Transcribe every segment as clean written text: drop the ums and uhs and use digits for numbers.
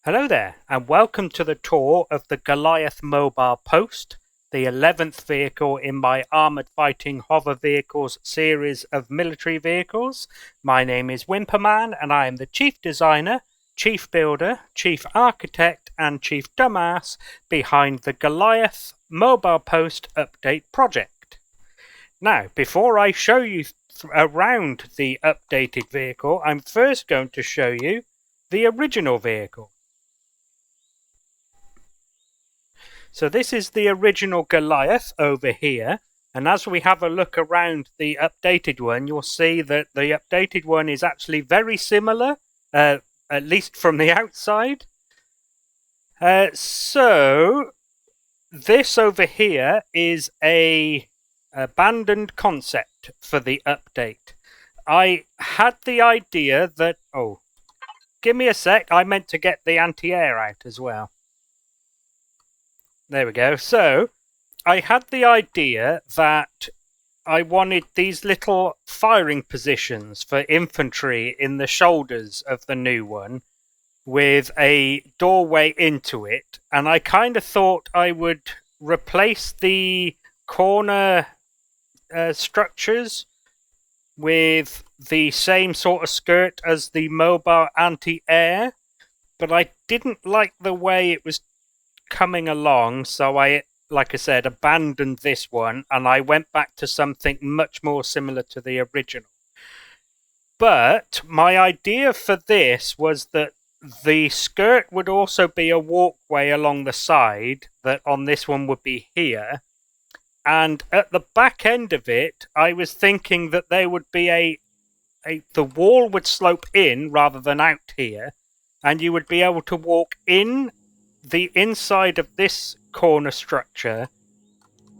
Hello there, and welcome to the tour of the Goliath Mobile Post, the 11th vehicle in my Armoured Fighting Hover Vehicles series of military vehicles. My name is Wimperman, and I am the Chief Designer, Chief Builder, Chief Architect, and Chief Dumbass behind the Goliath Mobile Post Update project. Now, before I show you around the updated vehicle, I'm first going to show you the original vehicle. So this is the original Goliath over here, and as we have a look around the updated one, you'll see that the updated one is actually very similar, at least from the outside. So this over here is a abandoned concept for the update. I had the idea that... Oh, give me a sec, I meant to get the anti-air out as well. There we go. So, I had the idea that I wanted these little firing positions for infantry in the shoulders of the new one with a doorway into it. And I kind of thought I would replace the corner structures with the same sort of skirt as the mobile anti-air. But I didn't like the way it was coming along, so I, like I said, abandoned this one and I went back to something much more similar to the original. But my idea for this was that the skirt would also be a walkway along the side, that on this one would be here, and at the back end of it I was thinking that there would be the wall would slope in rather than out here, and you would be able to walk in the inside of this corner structure,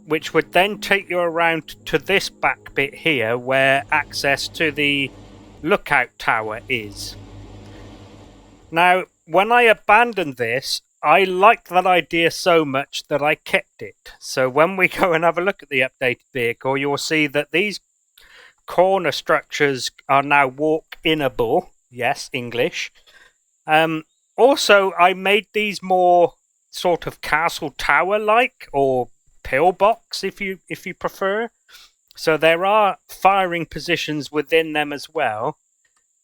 which would then take you around to this back bit here where access to the lookout tower is. Now, when I abandoned this, I liked that idea so much that I kept it. So when we go and have a look at the updated vehicle, you'll see that these corner structures are now walk-inable. Yes, English. Also, I made these more sort of castle tower-like, or pillbox if you prefer. So there are firing positions within them as well.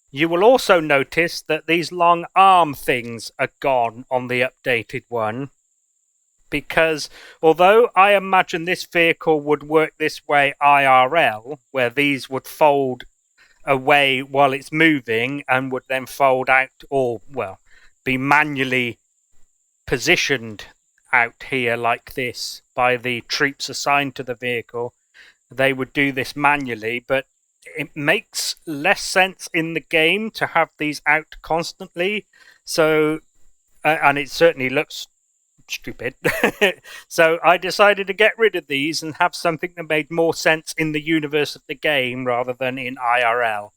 You will also notice that these long arm things are gone on the updated one, because although I imagine this vehicle would work this way IRL, where these would fold away while it's moving and would then fold out, or, well, be manually positioned out here like this by the troops assigned to the vehicle. They would do this manually, but it makes less sense in the game to have these out constantly. So, and it certainly looks stupid. So I decided to get rid of these and have something that made more sense in the universe of the game rather than in IRL.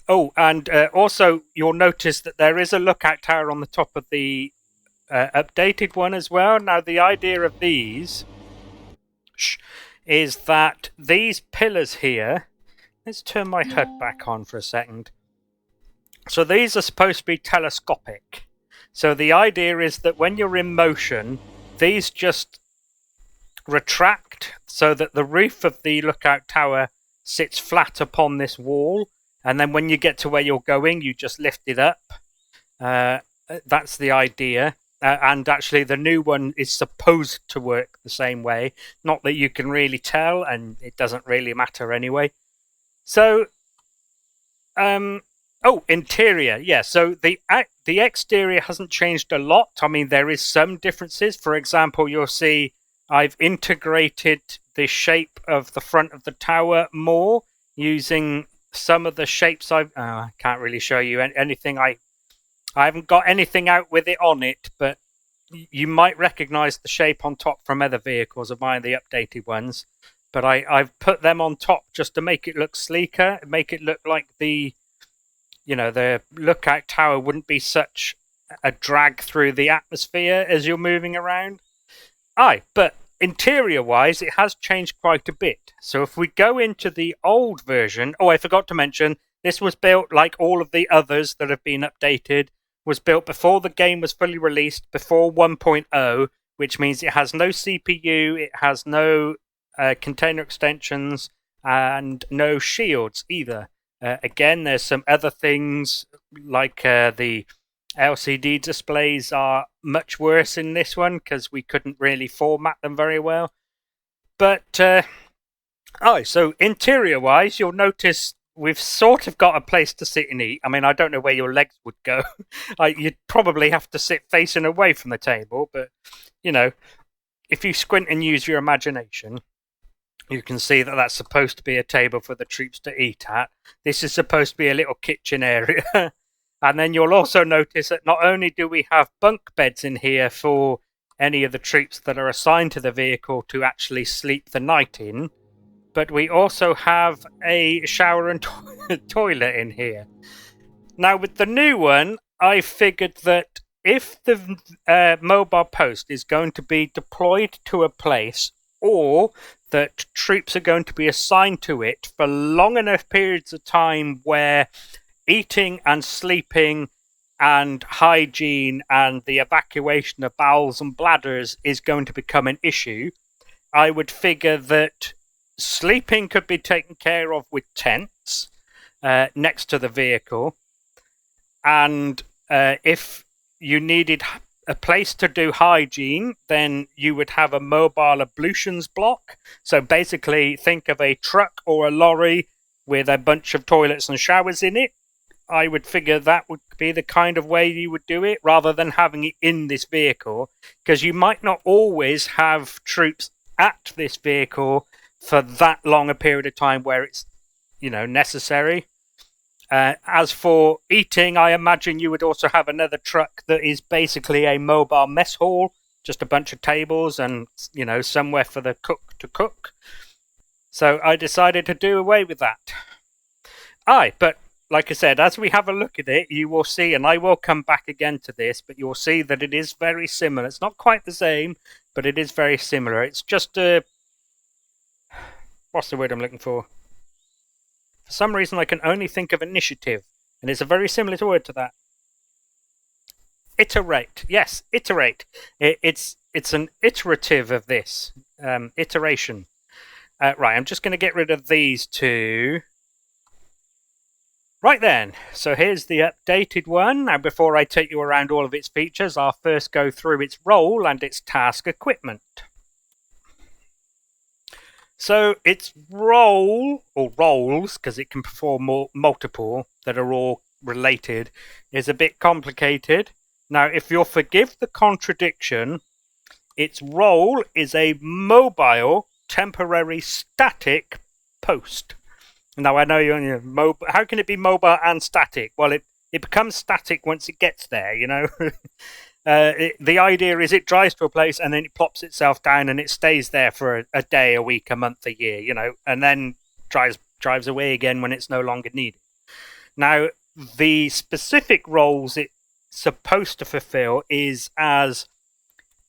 Oh, and also you'll notice that there is a lookout tower on the top of the updated one as well. Now, the idea of these is that these pillars here... Let's turn my HUD back on for a second. So these are supposed to be telescopic. So the idea is that when you're in motion, these just retract so that the roof of the lookout tower sits flat upon this wall. And then when you get to where you're going, you just lift it up. That's the idea. And actually, the new one is supposed to work the same way. Not that you can really tell, and it doesn't really matter anyway. So, interior. Yeah, so the exterior hasn't changed a lot. I mean, there is some differences. For example, you'll see I've integrated the shape of the front of the tower more using some of the shapes I can't really show you anything. I haven't got anything out with it on it, but you might recognize the shape on top from other vehicles of mine, the updated ones. But I've put them on top just to make it look sleeker, make it look like the lookout tower wouldn't be such a drag through the atmosphere as you're moving around. But interior-wise, it has changed quite a bit. So if we go into the old version... Oh, I forgot to mention, This was built, like all of the others that have been updated, was built before the game was fully released, before 1.0, which means it has no CPU, it has no container extensions, and no shields either. Again, there's some other things, like the LCD displays are much worse in this one because we couldn't really format them very well. But, so interior-wise, you'll notice we've sort of got a place to sit and eat. I mean, I don't know where your legs would go. You'd probably have to sit facing away from the table, but, you know, if you squint and use your imagination, you can see that that's supposed to be a table for the troops to eat at. This is supposed to be a little kitchen area. And then you'll also notice that not only do we have bunk beds in here for any of the troops that are assigned to the vehicle to actually sleep the night in, but we also have a shower and toilet in here. Now, with the new one, I figured that if the mobile post is going to be deployed to a place, or that troops are going to be assigned to it for long enough periods of time where eating and sleeping and hygiene and the evacuation of bowels and bladders is going to become an issue, I would figure that sleeping could be taken care of with tents next to the vehicle. And if you needed a place to do hygiene, then you would have a mobile ablutions block. So basically, think of a truck or a lorry with a bunch of toilets and showers in it. I would figure that would be the kind of way you would do it, rather than having it in this vehicle, because you might not always have troops at this vehicle for that long a period of time where it's, you know, necessary. As for eating, I imagine you would also have another truck that is basically a mobile mess hall, just a bunch of tables and, you know, somewhere for the cook to cook. So I decided to do away with that. But like I said, as we have a look at it, you will see, and I will come back again to this, but you'll see that it is very similar. It's not quite the same, but it is very similar. It's just a... What's the word I'm looking for? For some reason, I can only think of initiative, and it's a very similar word to that. Iterate. Yes, iterate. It's an iterative of this. Iteration. Right, I'm just going to get rid of these two. Right then, so here's the updated one. Now, before I take you around all of its features, I'll first go through its role and its task equipment. So its role, or roles, because it can perform multiple that are all related, is a bit complicated. Now, if you'll forgive the contradiction, its role is a mobile, temporary, static post. Now, I know you're how can it be mobile and static? Well, it becomes static once it gets there, you know. The idea is it drives to a place and then it plops itself down and it stays there for a day, a week, a month, a year, you know, and then drives away again when it's no longer needed. Now, the specific roles it's supposed to fulfill is as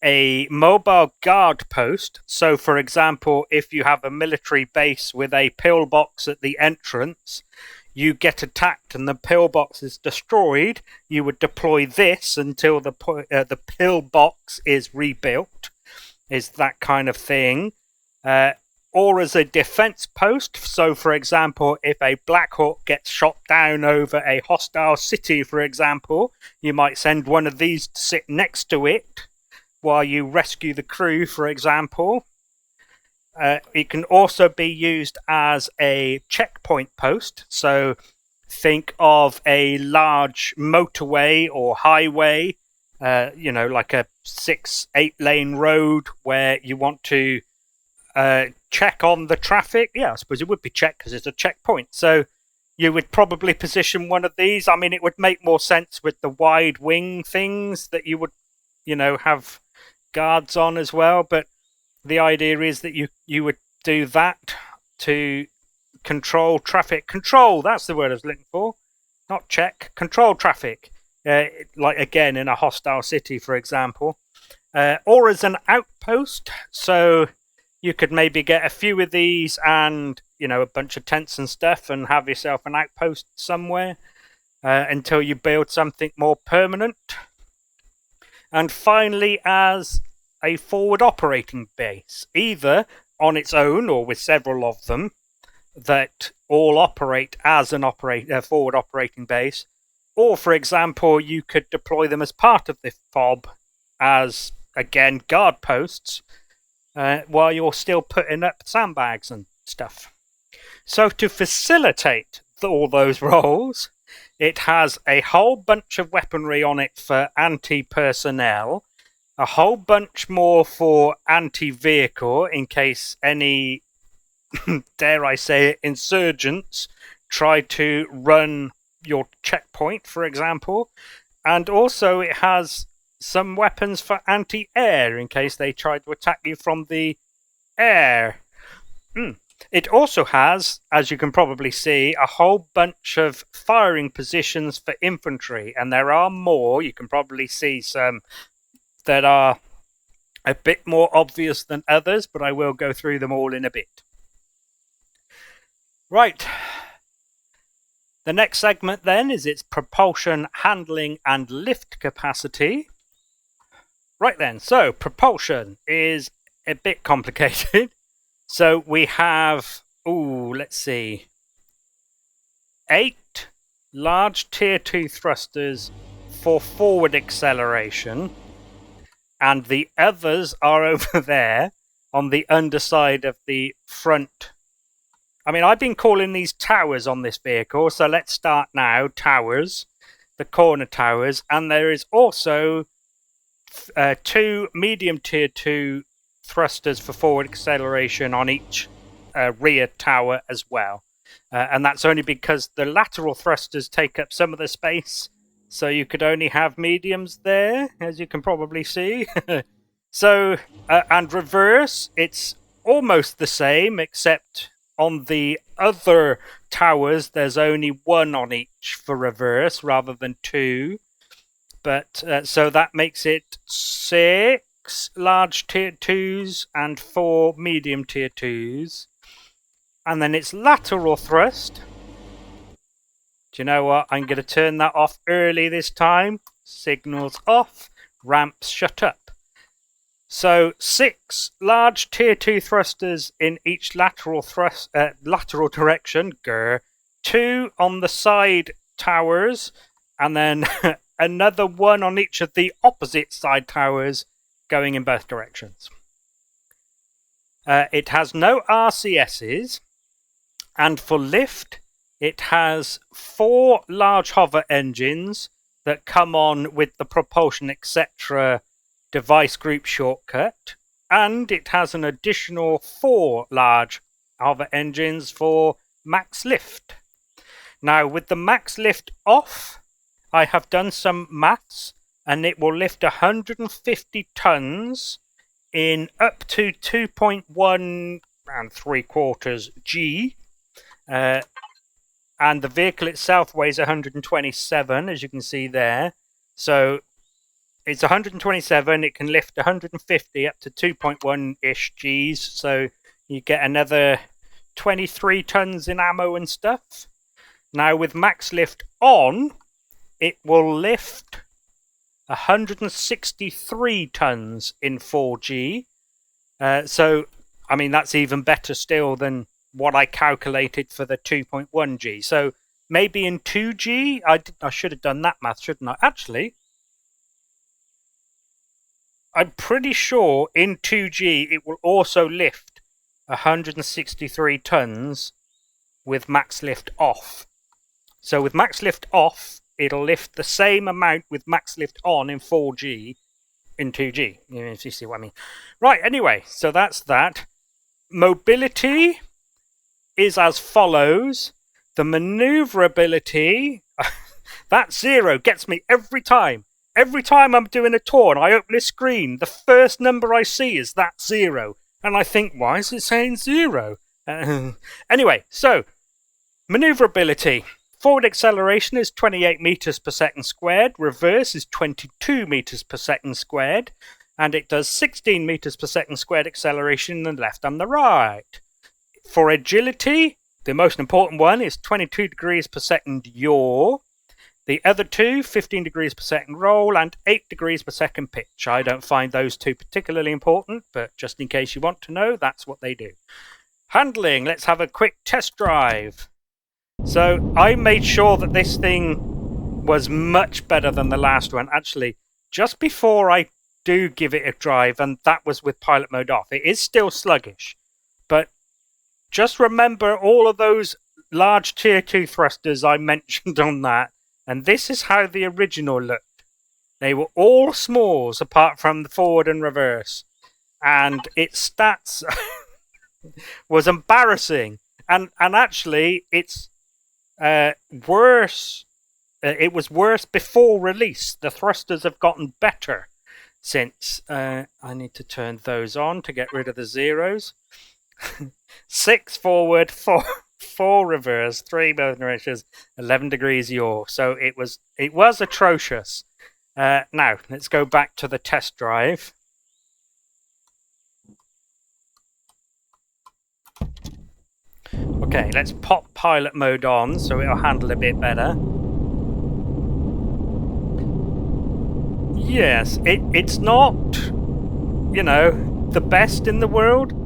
a mobile guard post. So, for example, if you have a military base with a pillbox at the entrance, you get attacked and the pillbox is destroyed, you would deploy this until the pillbox is rebuilt, is that kind of thing. Or as a defense post. So, for example, if a Black Hawk gets shot down over a hostile city, for example, you might send one of these to sit next to it while you rescue the crew, for example. It can also be used as a checkpoint post. So think of a large motorway or highway, you know, like a 6-8 lane road where you want to check on the traffic. Yeah, I suppose it would be checked because it's a checkpoint. So you would probably position one of these. I mean, it would make more sense with the wide wing things that you would, you know, have guards on as well, but the idea is that you would do that to control traffic. Control, that's the word I was looking for. Not check. Control traffic. Like, again, in a hostile city, for example. Or as an outpost. So you could maybe get a few of these and you know, a bunch of tents and stuff and have yourself an outpost somewhere until you build something more permanent. And finally, as a forward operating base, either on its own or with several of them that all operate as an forward operating base, or for example, you could deploy them as part of the FOB as, again, guard posts while you're still putting up sandbags and stuff. So to facilitate all those roles, it has a whole bunch of weaponry on it for anti-personnel, a whole bunch more for anti-vehicle in case any, dare I say it, insurgents try to run your checkpoint, for example. And also it has some weapons for anti-air in case they try to attack you from the air. It also has, as you can probably see, a whole bunch of firing positions for infantry, and there are more. You can probably see some that are a bit more obvious than others, but I will go through them all in a bit. Right. The next segment then is its propulsion, handling, and lift capacity. Right then, so propulsion is a bit complicated. So we have, let's see, 8 large tier 2 thrusters for forward acceleration, and the others are over there on the underside of the front. I mean, I've been calling these towers on this vehicle, so let's start now. Towers, the corner towers, and there is also 2 medium tier 2 thrusters for forward acceleration on each rear tower as well. And that's only because the lateral thrusters take up some of the space, so you could only have mediums there, as you can probably see. So, and reverse, it's almost the same, except on the other towers, there's only 1 on each for reverse rather than 2. But so that makes it 6 large tier 2s and 4 medium tier 2s. And then it's lateral thrust. Do you know what? I'm going to turn that off early this time. Signals off. Ramps shut up. So 6 large tier 2 thrusters in each lateral direction. 2 on the side towers. And then another 1 on each of the opposite side towers going in both directions. It has no RCSs. And for lift, it has 4 large hover engines that come on with the propulsion, etc. device group shortcut. And it has an additional 4 large hover engines for max lift. Now, with the max lift off, I have done some maths, and it will lift 150 tons in up to 2.1 and 3/4 G. And the vehicle itself weighs 127, as you can see there. So it's 127. It can lift 150 up to 2.1-ish Gs. So you get another 23 tons in ammo and stuff. Now with max lift on, it will lift 163 tons in 4G. So, I mean, that's even better still than what I calculated for the 2.1G. So maybe in 2G, I should have done that math, shouldn't I? Actually, I'm pretty sure in 2G it will also lift 163 tons with max lift off. So with max lift off, it'll lift the same amount with max lift on in 4G in 2G, if you see what I mean. Right, anyway, so that's that. Mobility is as follows. The maneuverability, that 0 gets me every time. Every time I'm doing a tour and I open this screen, the first number I see is that 0. And I think, why is it saying 0? Anyway, so, maneuverability. Forward acceleration is 28 meters per second squared. Reverse is 22 meters per second squared. And it does 16 meters per second squared acceleration in the left and the right. For agility, the most important one is 22 degrees per second yaw. The other two, 15 degrees per second roll and 8 degrees per second pitch. I don't find those two particularly important, but just in case you want to know, that's what they do. Handling, let's have a quick test drive. So I made sure that this thing was much better than the last one. Actually, just before I do give it a drive, and that was with pilot mode off, it is still sluggish. But just remember all of those large tier 2 thrusters I mentioned on that. And this is how the original looked. They were all smalls apart from the forward and reverse. And its stats was embarrassing. And actually, it's worse. It was worse before release. The thrusters have gotten better since. I need to turn those on to get rid of the zeros. 6 forward, 4 reverse, 3 both directions, 11 degrees yaw. So it was atrocious. Now let's go back to the test drive. Okay, let's pop pilot mode on so it'll handle a bit better. Yes, it's not, the best in the world.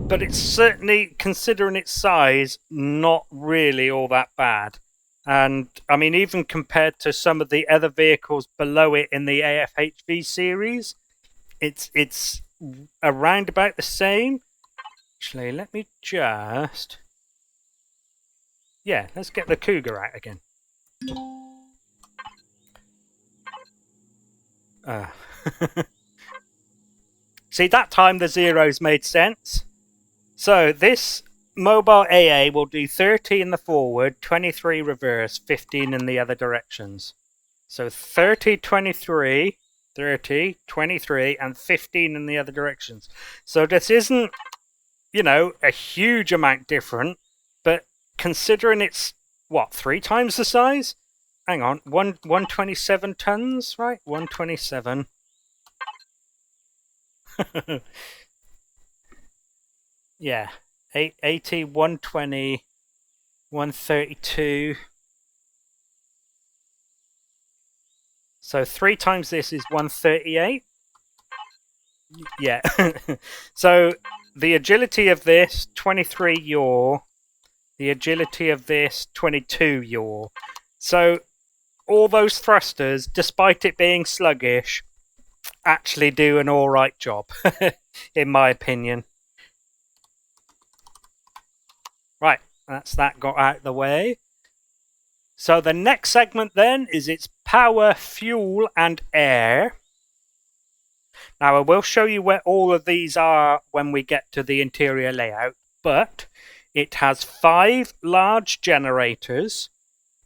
But it's certainly, considering its size, not really all that bad. And, I mean, even compared to some of the other vehicles below it in the AFHV series, it's around about the same. Actually, let me just... Yeah, let's get the Cougar out again. See, that time the zeros made sense. So this mobile AA will do 30 in the forward, 23 reverse, 15 in the other directions. So 30, 23, 30, 23, and 15 in the other directions. So this isn't, a huge amount different, but considering it's, 3 times the size? Hang on, 127 tons, right? 127. Yeah, 80, 120, 132. So 3 times this is 138. Yeah. So the agility of this, 23 yaw. The agility of this, 22 yaw. So all those thrusters, despite it being sluggish, actually do an all right job, in my opinion. Right, that's that got out of the way. So the next segment then is its power, fuel, and air. Now I will show you where all of these are when we get to the interior layout, but it has 5 large generators.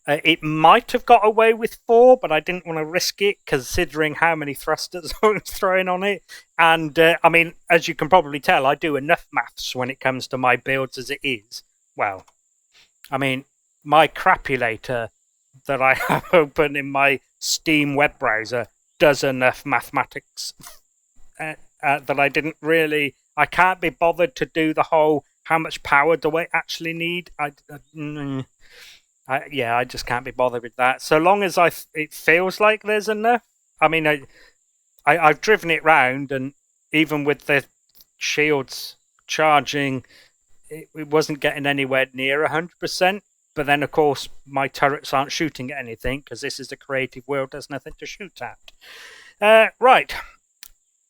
It might have got away with 4, but I didn't want to risk it considering how many thrusters I was throwing on it. And I mean, as you can probably tell, I do enough maths when it comes to my builds as it is. Well, I mean, my crapulator that I have open in my Steam web browser does enough mathematics that I can't be bothered to do the whole, how much power do I actually need? I just can't be bothered with that. So long as it feels like there's enough. I mean, I've driven it round, and even with the shields charging, it wasn't getting anywhere near 100%. But then, of course, my turrets aren't shooting at anything because this is a creative world. There's nothing to shoot at. Right.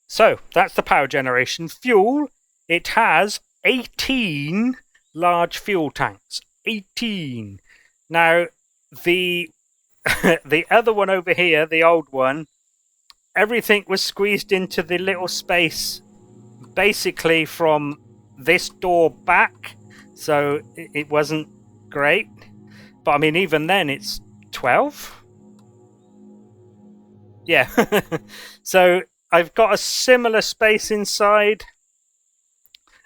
So that's the power generation. Fuel. It has 18 large fuel tanks. 18. Now, the other one over here, the old one, everything was squeezed into the little space, basically from this door back, so it wasn't great. But I mean, even then, it's 12. Yeah. So I've got a similar space inside.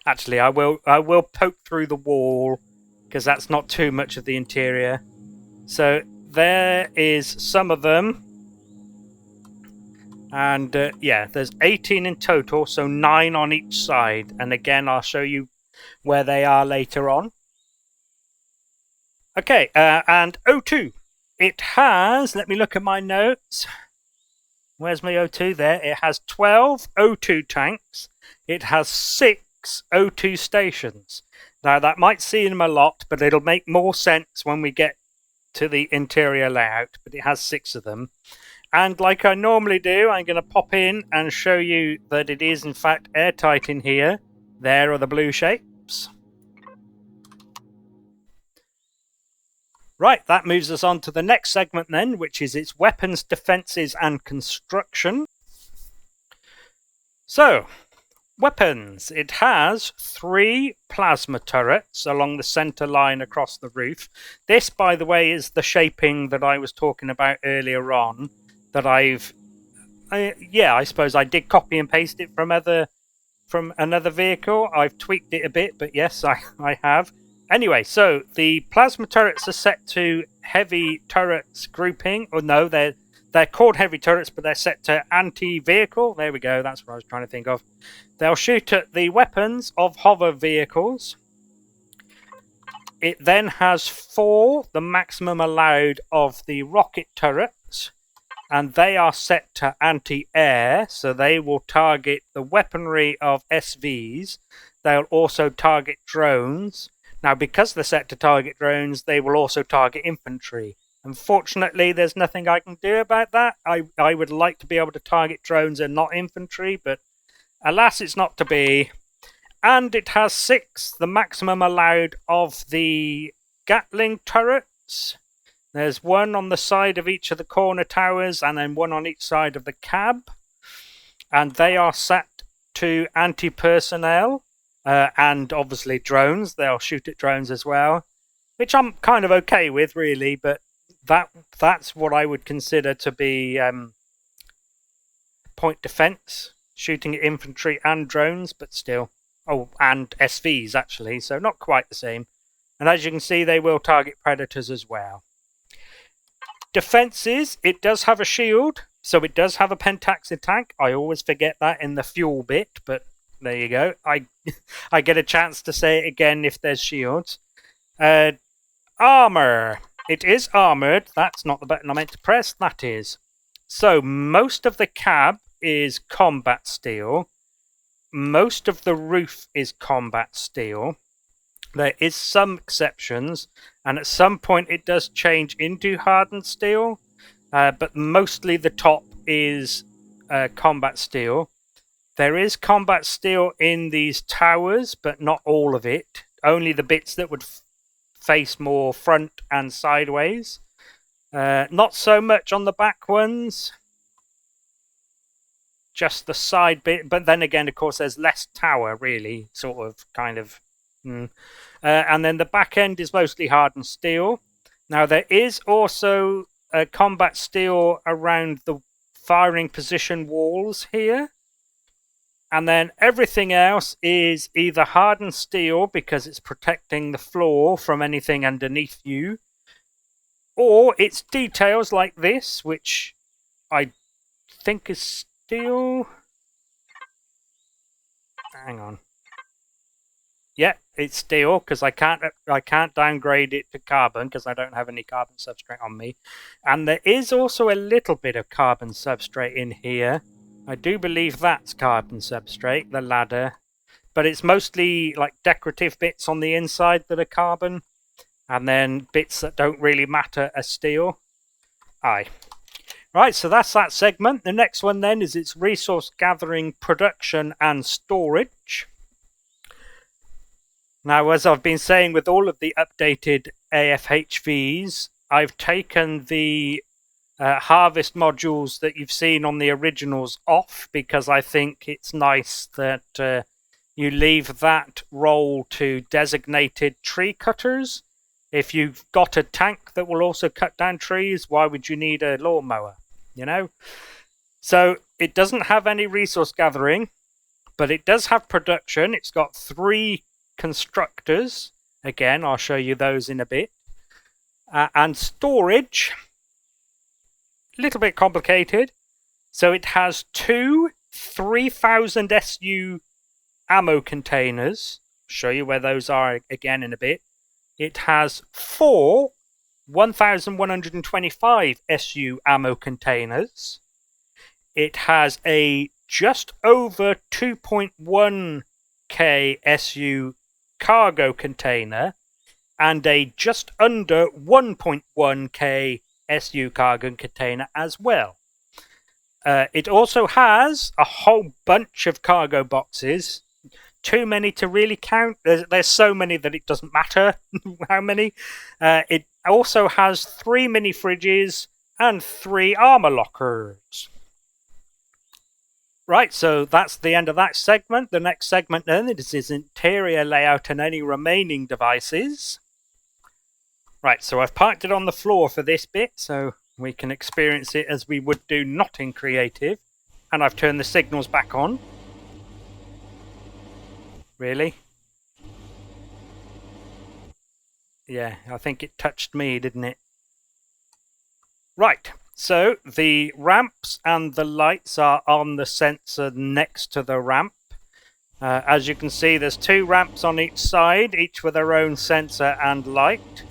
Actually, I will poke through the wall, because that's not too much of the interior. So there is some of them. And yeah, there's 18 in total, so 9 on each side. And again, I'll show you where they are later on. Okay, and O2. It has, let me look at my notes. Where's my O2 there? It has 12 O2 tanks. It has 6 O2 stations. Now, that might seem a lot, but it'll make more sense when we get to the interior layout. But it has 6 of them. And like I normally do, I'm going to pop in and show you that it is, in fact, airtight in here. There are the blue shapes. Right, that moves us on to the next segment then, which is its weapons, defenses, and construction. So, weapons. It has 3 plasma turrets along the center line across the roof. This, by the way, is the shaping that I was talking about earlier on, that I suppose I did copy and paste it from another vehicle. I've tweaked it a bit, but yes, I have. Anyway, so the plasma turrets are set to heavy turrets grouping. Or no, they're called heavy turrets, but they're set to anti-vehicle. There we go, that's what I was trying to think of. They'll shoot at the weapons of hover vehicles. It then has 4, the maximum allowed, of the rocket turrets. And they are set to anti-air, so they will target the weaponry of SVs. They'll also target drones. Now, because they're set to target drones, they will also target infantry. Unfortunately, there's nothing I can do about that. I would like to be able to target drones and not infantry, but alas, it's not to be. And it has 6, the maximum allowed, of the Gatling turrets. There's 1 on the side of each of the corner towers, and then 1 on each side of the cab. And they are set to anti-personnel. And obviously drones. They'll shoot at drones as well, which I'm kind of okay with, really, but that's what I would consider to be point defense, shooting at infantry and drones, but still. Oh, and SVs, actually, so not quite the same. And as you can see, they will target predators as well. Defenses, it does have a shield, so it does have a pentaxid tank. I always forget that in the fuel bit, but there you go. I get a chance to say it again if there's shields. Armor. It is armored. That's not the button I meant to press. That is. So most of the cab is combat steel. Most of the roof is combat steel. There is some exceptions, and at some point it does change into hardened steel, but mostly the top is combat steel. There is combat steel in these towers, but not all of it. Only the bits that would face more front and sideways. Not so much on the back ones. Just the side bit. But then again, of course, there's less tower, really. Sort of, kind of. And then the back end is mostly hardened steel. Now, there is also combat steel around the firing position walls here. And then everything else is either hardened steel because it's protecting the floor from anything underneath you, or it's details like this, which I think is steel. Hang on. Yeah, it's steel because I can't downgrade it to carbon because I don't have any carbon substrate on me. And there is also a little bit of carbon substrate in here. I do believe that's carbon substrate, the ladder, but it's mostly like decorative bits on the inside that are carbon, and then bits that don't really matter are steel. Aye. Right, so that's that segment. The next one then is its resource gathering, production, and storage. Now, as I've been saying with all of the updated AFHVs, I've taken the harvest modules that you've seen on the originals off because I think it's nice that you leave that role to designated tree cutters. If you've got a tank that will also cut down trees, why would you need a lawnmower? You know? So it doesn't have any resource gathering, but it does have production. It's got 3 constructors. Again, I'll show you those in a bit. And storage. A little bit complicated. So it has 2 3000 SU ammo containers show you where those are again in a bit. It has 4 1125 SU ammo containers. It has a just over 2.1k SU cargo container and a just under 1.1k SU cargo container as well. It also has a whole bunch of cargo boxes. Too many to really count. There's so many that it doesn't matter how many. It also has 3 mini fridges and 3 armor lockers. Right, so that's the end of that segment. The next segment then is interior layout and any remaining devices. Right, so I've parked it on the floor for this bit, so we can experience it as we would do not in creative. And I've turned the signals back on. Really? Yeah, I think it touched me, didn't it? Right, so the ramps and the lights are on the sensor next to the ramp. As you can see, there's 2 ramps on each side, each with their own sensor and light.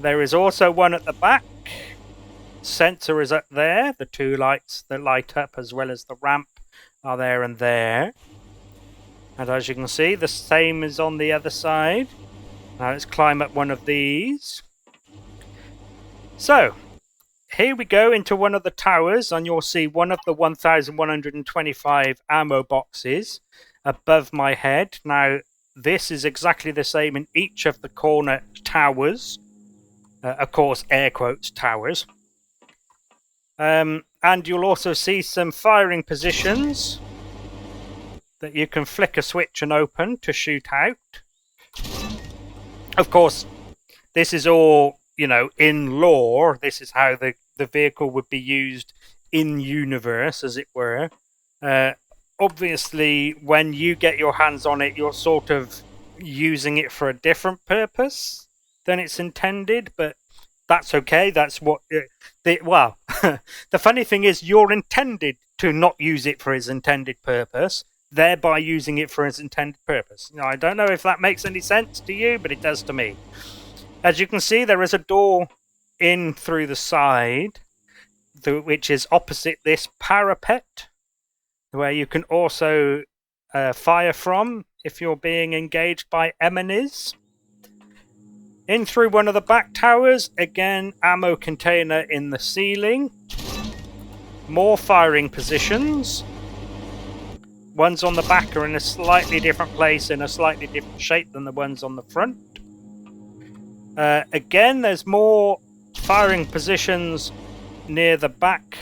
There is also one at the back. Sensor is up there. The 2 lights that light up as well as the ramp are there and there. And as you can see, the same is on the other side. Now let's climb up one of these. So, here we go into one of the towers, and you'll see one of the 1125 ammo boxes above my head. Now, this is exactly the same in each of the corner towers. Of course, air quotes, towers. And you'll also see some firing positions that you can flick a switch and open to shoot out. Of course, this is all, you know, in lore. This is how the vehicle would be used in universe, as it were. Obviously, when you get your hands on it, you're sort of using it for a different purpose than it's intended, but that's okay. That's what... well, the funny thing is, you're intended to not use it for its intended purpose, thereby using it for its intended purpose. Now, I don't know if that makes any sense to you, but it does to me. As you can see, there is a door in through the side, which is opposite this parapet, where you can also fire from if you're being engaged by enemies. In through one of the back towers, again, ammo container in the ceiling. More firing positions. Ones on the back are in a slightly different place, in a slightly different shape than the ones on the front. Again, there's more firing positions near the back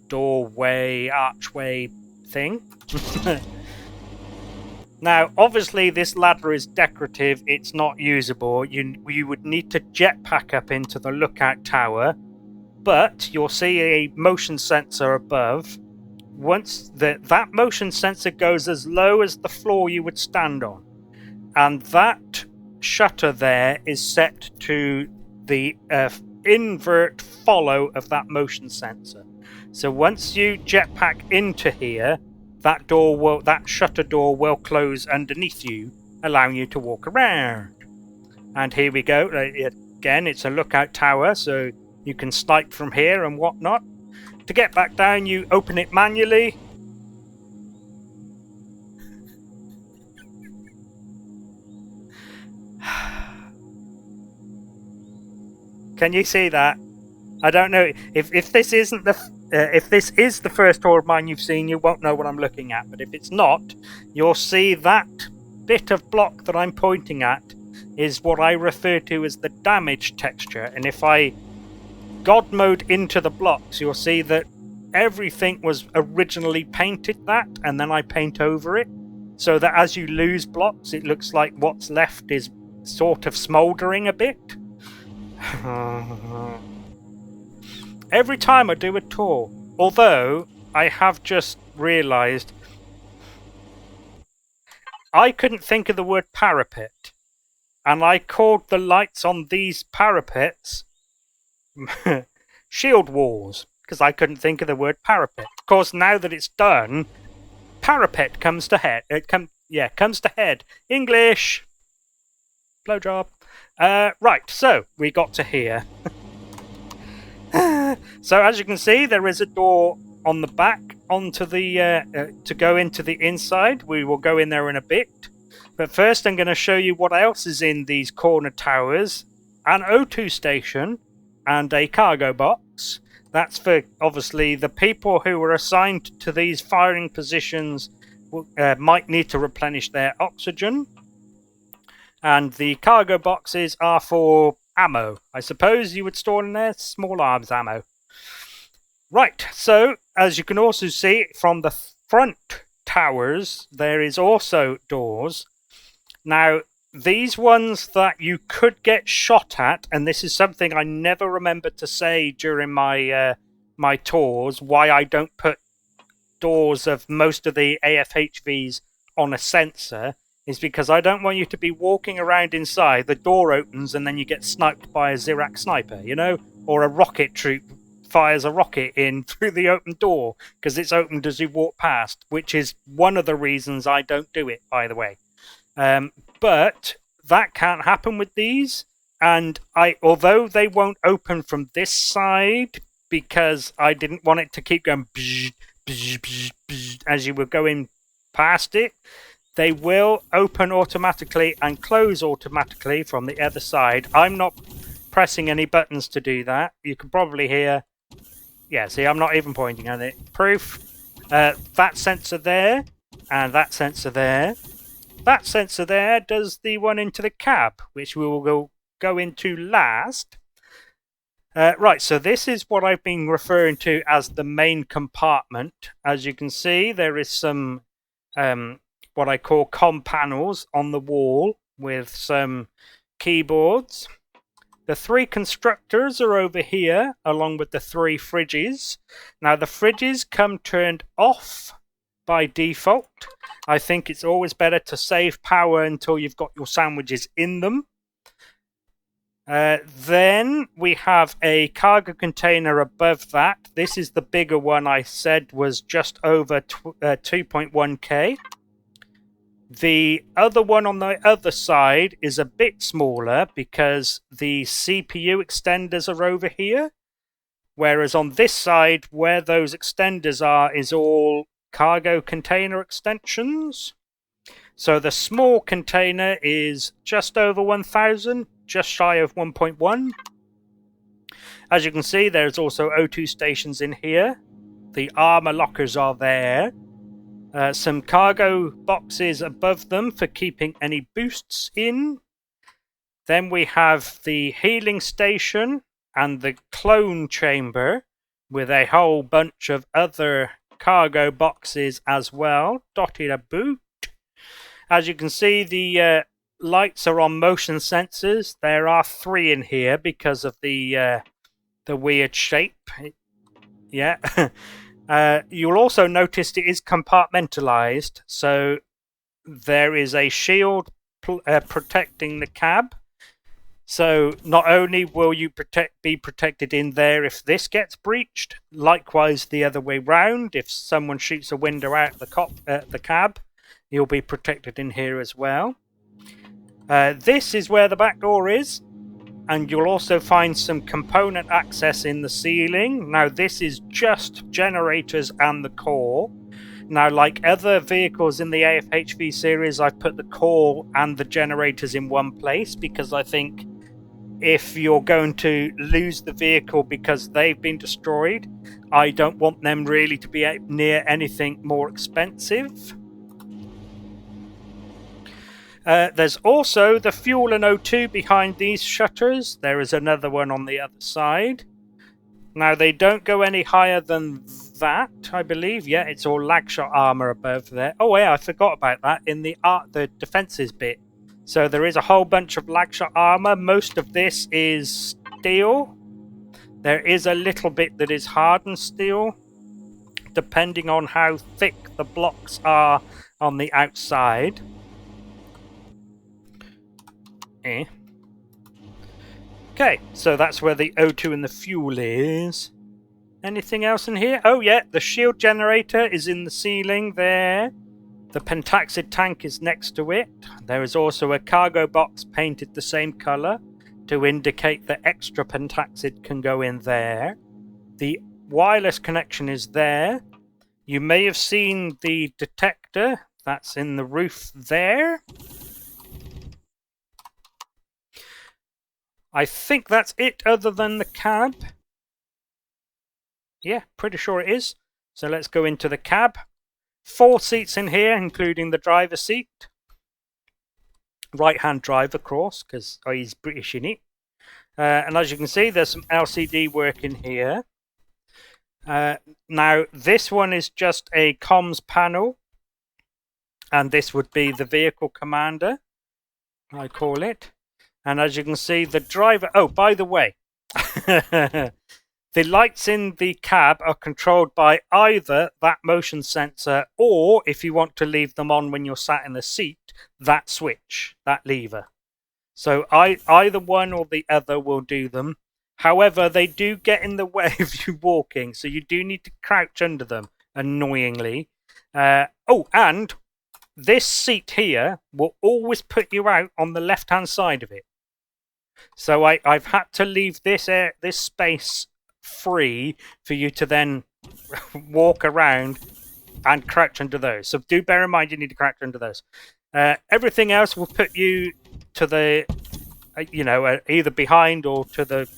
doorway, archway thing. Now, obviously, this ladder is decorative. It's not usable. You would need to jetpack up into the lookout tower, but you'll see a motion sensor above. Once that motion sensor goes as low as the floor you would stand on, and that shutter there is set to the invert follow of that motion sensor. So once you jetpack into here, that shutter door will close underneath you, allowing you to walk around. And here we go. Again, it's a lookout tower, so you can snipe from here and whatnot. To get back down, you open it manually. Can you see that? I don't know if this isn't if this is the first tour of mine you've seen, you won't know what I'm looking at. But if it's not, you'll see that bit of block that I'm pointing at is what I refer to as the damage texture. And if I God mode into the blocks, you'll see that everything was originally painted that, and then I paint over it, so that as you lose blocks, it looks like what's left is sort of smouldering a bit. Every time I do a tour, although I have just realised I couldn't think of the word parapet, and I called the lights on these parapets shield walls, because I couldn't think of the word parapet. Of course, now that it's done, parapet comes to head. Yeah, comes to head. English. Blowjob. Right, so we got to here. So as you can see, there is a door on the back onto the to go into the inside. We will go in there in a bit. But first I'm going to show you what else is in these corner towers. An O2 station and a cargo box. That's for, obviously, the people who were assigned to these firing positions might need to replenish their oxygen. And the cargo boxes are for ammo. I suppose you would store in there small arms ammo. Right, so as you can also see from the front towers, there is also doors. Now, these ones that you could get shot at, and this is something I never remember to say during my my tours, why I don't put doors of most of the AFHVs on a sensor, is because I don't want you to be walking around inside, the door opens and then you get sniped by a Zirac sniper, you know, or a rocket troop fires a rocket in through the open door because it's opened as you walk past, which is one of the reasons I don't do it, by the way. But that can't happen with these, and although they won't open from this side because I didn't want it to keep going bzz, bzz, bzz, bzz, as you were going past it, they will open automatically and close automatically from the other side. I'm not pressing any buttons to do that. You can probably hear. Yeah, see, I'm not even pointing at it. Proof. That sensor there and that sensor there. That sensor there does the one into the cab, which we will go into last. Right, so this is what I've been referring to as the main compartment. As you can see, there is some what I call comm panels on the wall with some keyboards. The 3 constructors are over here, along with the 3 fridges. Now, the fridges come turned off by default. I think it's always better to save power until you've got your sandwiches in them. Then we have a cargo container above that. This is the bigger one I said was just over 2.1K. The other one on the other side is a bit smaller because the CPU extenders are over here. Whereas on this side, where those extenders are, is all cargo container extensions. So the small container is just over 1,000, just shy of 1.1. As you can see, there's also O2 stations in here. The armor lockers are there. Some cargo boxes above them for keeping any boosts in. Then we have the healing station and the clone chamber with a whole bunch of other cargo boxes as well, dotted about. As you can see, the lights are on motion sensors. There are 3 in here because of the weird shape. Yeah. You'll also notice it is compartmentalized, so there is a shield protecting the cab. So not only will you be protected in there if this gets breached, likewise the other way round. If someone shoots a window out the cab, you'll be protected in here as well. This is where the back door is. And you'll also find some component access in the ceiling. Now, this is just generators and the core. Now, like other vehicles in the AFHV series, I've put the core and the generators in one place because I think if you're going to lose the vehicle because they've been destroyed, I don't want them really to be near anything more expensive. There's also the fuel and O2 behind these shutters. There is another one on the other side. Now, they don't go any higher than that, I believe. Yeah, it's all lag shot armor above there. Oh, yeah, I forgot about that in the defenses bit. So there is a whole bunch of lag shot armor. Most of this is steel. There is a little bit that is hardened steel, depending on how thick the blocks are on the outside. Okay, so that's where the O2 and the fuel is. Anything else in here? Oh yeah, the shield generator is in the ceiling there. The pentaxid tank is next to it. There is also a cargo box painted the same colour to indicate that extra pentaxid can go in there. The wireless connection is there. You may have seen the detector. That's in the roof there. I think that's it other than the cab. Yeah, pretty sure it is. So let's go into the cab. 4 seats in here, including the driver's seat. Right-hand drive, of course, because he's British in it. And as you can see, there's some LCD work in here. Now, this one is just a comms panel. And this would be the vehicle commander, I call it. And as you can see, the driver... Oh, by the way, the lights in the cab are controlled by either that motion sensor or, if you want to leave them on when you're sat in the seat, that switch, that lever. So either one or the other will do them. However, they do get in the way of you walking, so you do need to crouch under them, annoyingly. Oh, and this seat here will always put you out on the left-hand side of it. So I've had to leave this space free for you to then walk around and crouch under those. So do bear in mind you need to crouch under those. Everything else will put you to the, either behind or to the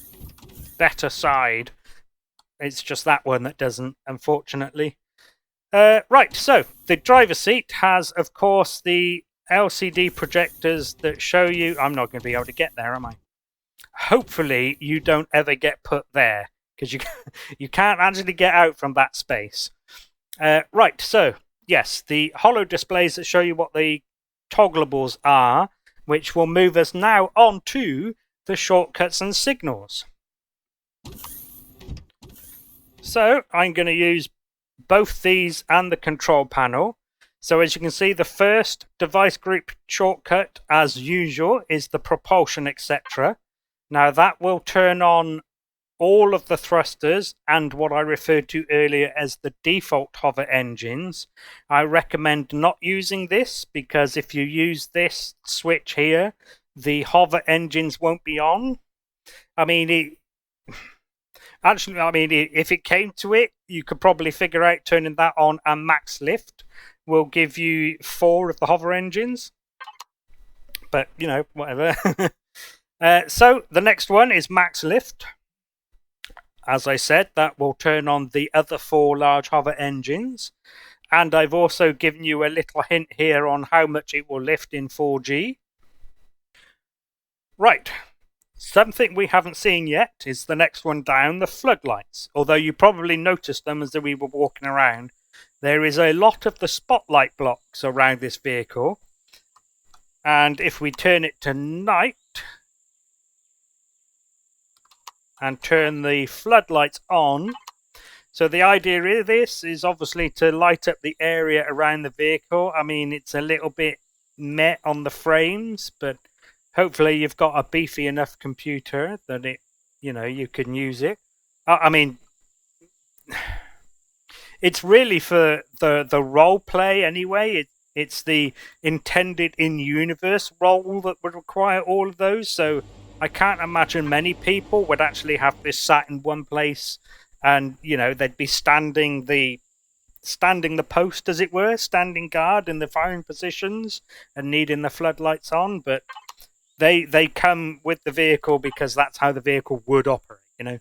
better side. It's just that one that doesn't, unfortunately. Right, so the driver's seat has, of course, the LCD projectors that show you... I'm not going to be able to get there, am I? Hopefully you don't ever get put there, because you can't actually get out from that space. Right, so, yes, the holo displays that show you what the toggleables are, which will move us now on to the shortcuts and signals. So, I'm going to use both these and the control panel. So as you can see, the first device group shortcut, as usual, is the propulsion, etc. Now that will turn on all of the thrusters and what I referred to earlier as the default hover engines. I recommend not using this, because if you use this switch here, the hover engines won't be on. I mean, if it came to it, you could probably figure out turning that on, and max lift will give you 4 of the hover engines. But, whatever. So, the next one is max lift. As I said, that will turn on the other 4 large hover engines. And I've also given you a little hint here on how much it will lift in 4G. Right. Something we haven't seen yet is the next one down, the floodlights. Although you probably noticed them as we were walking around. There is a lot of the spotlight blocks around this vehicle. And if we turn it to night and turn the floodlights on. So the idea of this is obviously to light up the area around the vehicle. I mean, it's a little bit meh on the frames, but hopefully you've got a beefy enough computer that it, you can use it. I mean, it's really for the role play anyway. It's the intended in-universe role that would require all of those. So I can't imagine many people would actually have this sat in one place, and they'd be standing the post, as it were, standing guard in the firing positions and needing the floodlights on. But they come with the vehicle because that's how the vehicle would operate.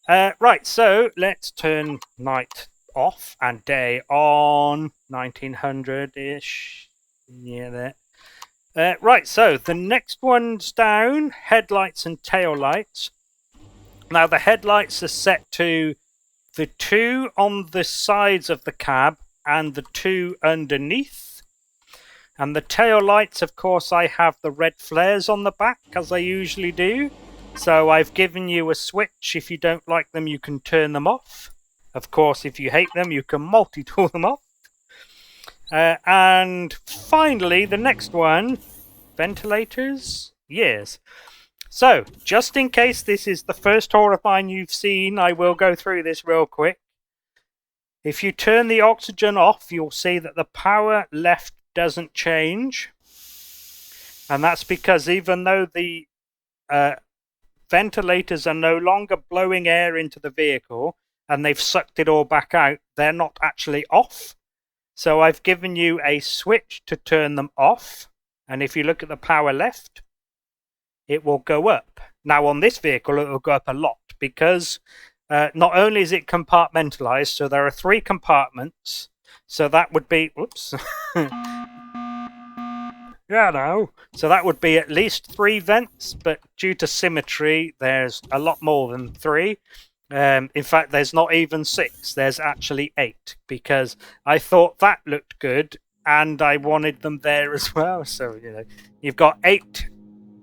Right. So let's turn night off and day on, 1900-ish. Yeah, there. Right, so the next one's down, headlights and tail lights. Now the headlights are set to the 2 on the sides of the cab and the 2 underneath. And the tail lights, of course, I have the red flares on the back, as I usually do. So I've given you a switch. If you don't like them, you can turn them off. Of course, if you hate them, you can multi-tool them off. And finally, the next one, ventilators? Yes. So, just in case this is the first tour of mine you've seen, I will go through this real quick. If you turn the oxygen off, you'll see that the power left doesn't change. And that's because even though the ventilators are no longer blowing air into the vehicle and they've sucked it all back out, they're not actually off. So I've given you a switch to turn them off. And if you look at the power left, it will go up. Now on this vehicle, it will go up a lot because not only is it compartmentalized, so there are 3 compartments. So that would be, whoops. Yeah, no. So that would be at least 3 vents, but due to symmetry, there's a lot more than 3. In fact, there's not even 6. There's actually 8 because I thought that looked good and I wanted them there as well. So, you know, you've got 8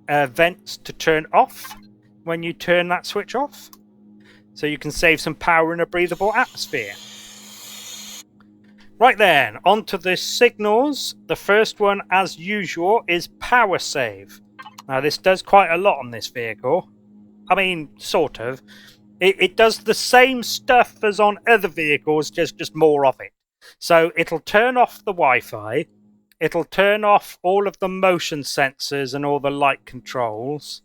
vents to turn off when you turn that switch off. So you can save some power in a breathable atmosphere. Right then, on to the signals. The first one, as usual, is power save. Now, this does quite a lot on this vehicle. I mean, sort of. It does the same stuff as on other vehicles, just more of it. So it'll turn off the Wi-Fi. It'll turn off all of the motion sensors and all the light controls.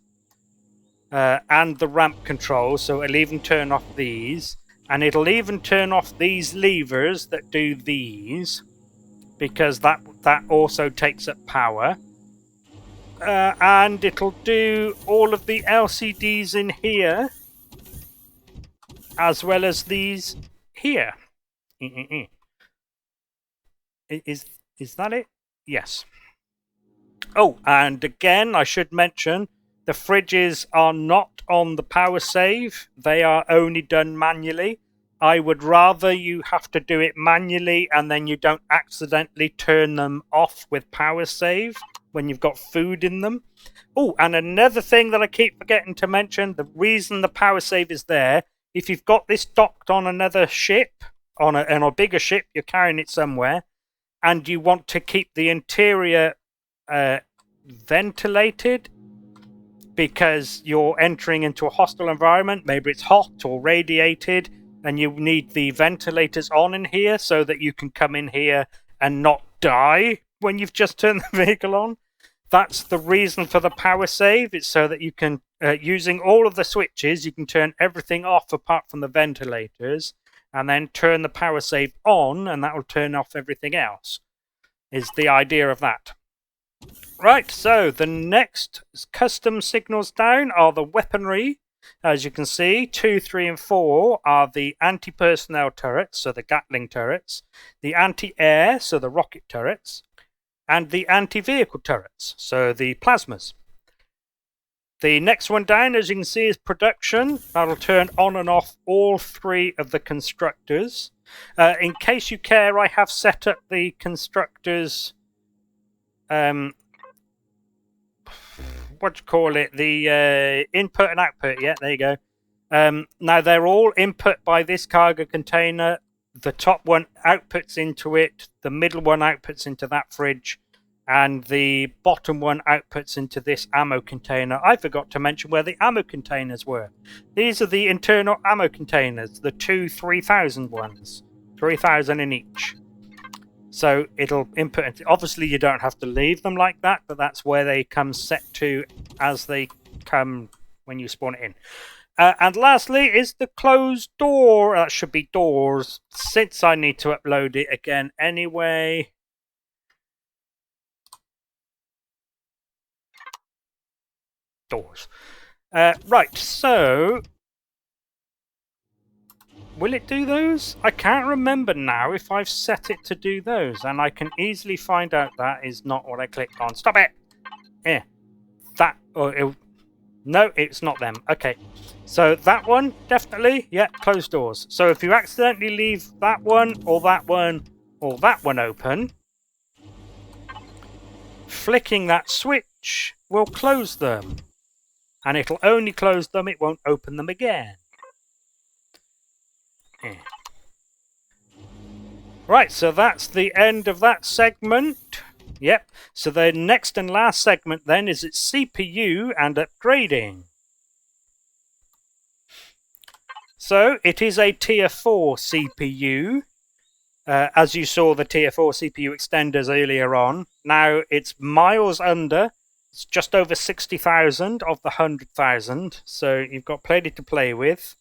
And the ramp controls, so it'll even turn off these. And it'll even turn off these levers that do these, because that also takes up power. And it'll do all of the LCDs in here, as well as these here. Is that it? Yes. Oh, and again, I should mention, the fridges are not on the power save. They are only done manually. I would rather you have to do it manually and then you don't accidentally turn them off with power save when you've got food in them. Oh, and another thing that I keep forgetting to mention, the reason the power save is there, if you've got this docked on another ship, on a bigger ship, you're carrying it somewhere, and you want to keep the interior ventilated, because you're entering into a hostile environment, maybe it's hot or radiated, and you need the ventilators on in here so that you can come in here and not die when you've just turned the vehicle on. That's the reason for the power save. It's so that you can, using all of the switches, you can turn everything off apart from the ventilators, and then turn the power save on, and that will turn off everything else, is the idea of that. Right, so the next custom signals down are the weaponry. As you can see, 2, 3, and 4 are the anti-personnel turrets, so the Gatling turrets, the anti-air, so the rocket turrets, and the anti-vehicle turrets, so the plasmas. The next one down, as you can see, is production. That'll turn on and off all 3 of the constructors. In case you care, I have set up the constructors... what do you call it? The input and output. Yeah, there you go. Now, they're all input by this cargo container. The top one outputs into it. The middle one outputs into that fridge. And the bottom one outputs into this ammo container. I forgot to mention where the ammo containers were. These are the internal ammo containers, the 2 3,000 ones. 3,000 in each. So it'll input. Obviously, you don't have to leave them like that, but that's where they come set to as they come when you spawn it in. And lastly is the closed door. That should be doors, since I need to upload it again anyway. Doors. Right, so... will it do those? I can't remember now if I've set it to do those, and I can easily find out that is not what I clicked on. Stop it! Yeah. That... no, it's not them. Okay. So that one, definitely. Yeah, closed doors. So if you accidentally leave that one, or that one, or that one open, flicking that switch will close them. And it'll only close them, it won't open them again. Yeah. Right, so that's the end of that segment. Yep, so the next and last segment then is its CPU and upgrading. So it is a tier 4 CPU. As you saw the tier 4 CPU extenders earlier on, now it's miles under. It's just over 60,000 of the 100,000, so you've got plenty to play with.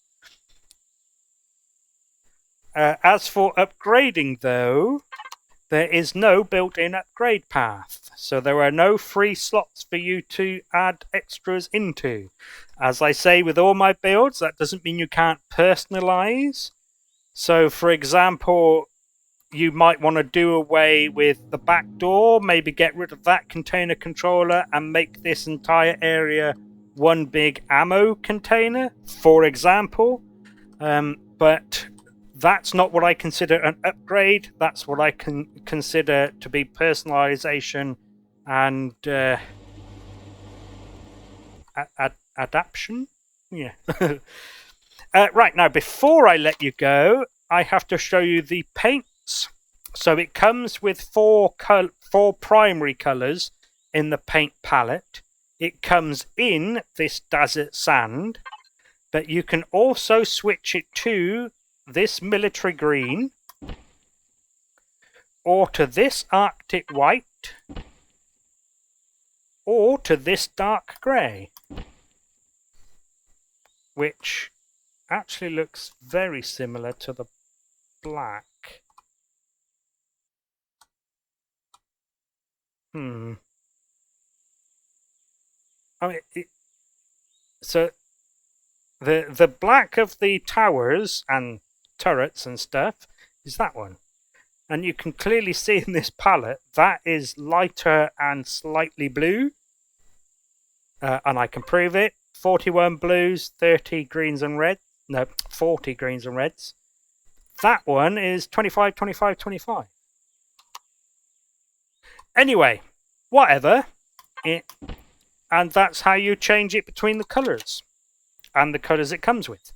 As for upgrading, though, there is no built-in upgrade path, so there are no free slots for you to add extras into. As I say with all my builds, that doesn't mean you can't personalize. So, for example, you might want to do away with the back door, maybe get rid of that container controller and make this entire area one big ammo container, for example. But that's not what I consider an upgrade. That's what I can consider to be personalization and adaptation. Yeah. Right, now before I let you go, I have to show you the paints. So it comes with four primary colors in the paint palette. It comes in this desert sand, but you can also switch it to this military green, or to this Arctic white, or to this dark grey, which actually looks very similar to the black. I mean, so the black of the towers and turrets and stuff is that one, and you can clearly see in this palette that is lighter and slightly blue, and I can prove it. 41 blues, 30 greens and reds. No, 40 greens and reds. That one is 25, 25, 25. Anyway, whatever. And that's how you change it between the colours and the colours it comes with.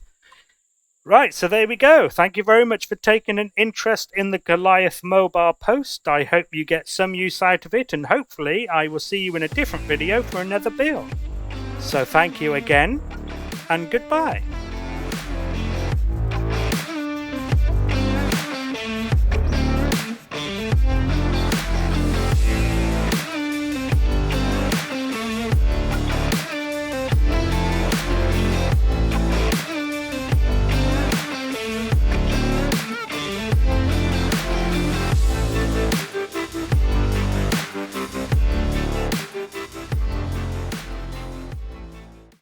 Right, so there we go. Thank you very much for taking an interest in the Goliath Mobile Post. I hope you get some use out of it, and hopefully I will see you in a different video for another build. So thank you again, and goodbye.